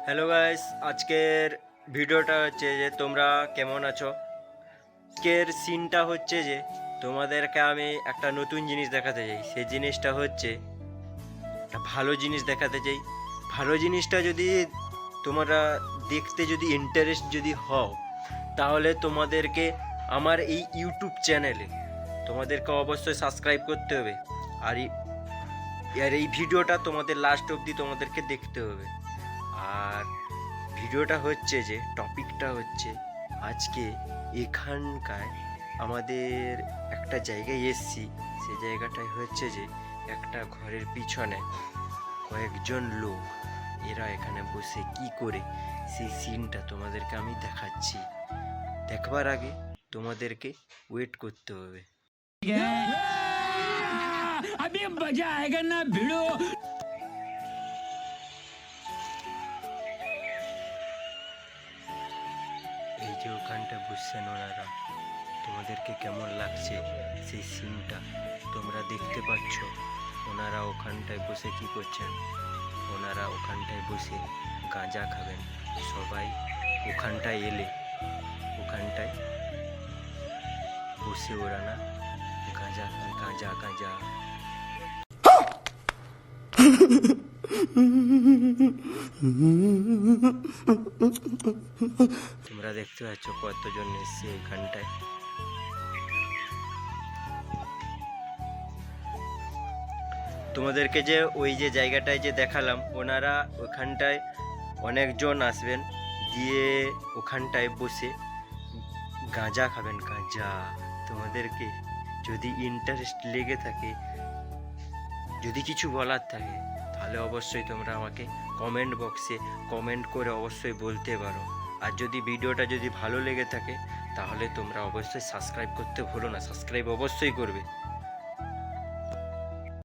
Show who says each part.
Speaker 1: Hello guys, আজকের ভিডিওটা হচ্ছে যে তোমরা কেমন আছো। আজকের সিনটা হচ্ছে যে তোমাদেরকে আমি একটা নতুন জিনিস দেখাতে চাই। সেই জিনিসটা হচ্ছে একটা ভালো জিনিস দেখাতে চাই। ভালো জিনিসটা যদি তোমরা দেখতে যদি ইন্টারেস্ট যদি হও, তাহলে তোমাদেরকে আমার এই ইউটিউব চ্যানেলে তোমাদেরকে অবশ্যই সাবস্ক্রাইব করতে হবে। আর এই ভিডিওটা তোমাদের লাস্ট অবধি তোমাদেরকে দেখতে হবে। আর ভিডিওটা হচ্ছে যে টপিকটা হচ্ছে আজকে এখানকার আমাদের একটা জায়গায় এসছি। সেই জায়গাটায় হচ্ছে যে একটা ঘরের পিছনে কয়েকজন লোক এরা এখানে বসে কি করে সেই সিনটা তোমাদেরকে আমি দেখাচ্ছি। দেখবার আগে তোমাদেরকে ওয়েট করতে হবে।
Speaker 2: अभी मजा आएगा ना भिड़ो।
Speaker 1: এই যে ওখানটা বসছেন ওনারা, তোমাদেরকে কেমন লাগছে সেই সিনটা তোমরা দেখতে পাচ্ছ। ওনারা ওখানটায় বসে কি করছেন? ওনারা ওখানটায় বসে গাঁজা খাবেন। সবাই ওখানটায় এলে ওখানটায় বসে ওরা না গাঁজা গাঁজা গাঁজা। তোমরা দেখতে পাচ্ছ কতজন এসছে এখানটায়। তোমাদেরকে যে ওই যে জায়গাটায় যে দেখালাম, ওনারা ওখানটায় অনেকজন আসবেন, দিয়ে ওখানটায় বসে গাঁজা খাবেন। গাঁজা তোমাদেরকে যদি ইন্টারেস্ট লেগে থাকে, যদি কিছু বলার থাকে, তাহলে অবশ্যই তোমরা আমাকে কমেন্ট বক্সে কমেন্ট করে অবশ্যই বলতে পারো। আর যদি ভিডিওটা যদি ভালো লেগে থাকে, তাহলে তোমরা অবশ্যই সাবস্ক্রাইব করতে ভুলো না। সাবস্ক্রাইব অবশ্যই করবে।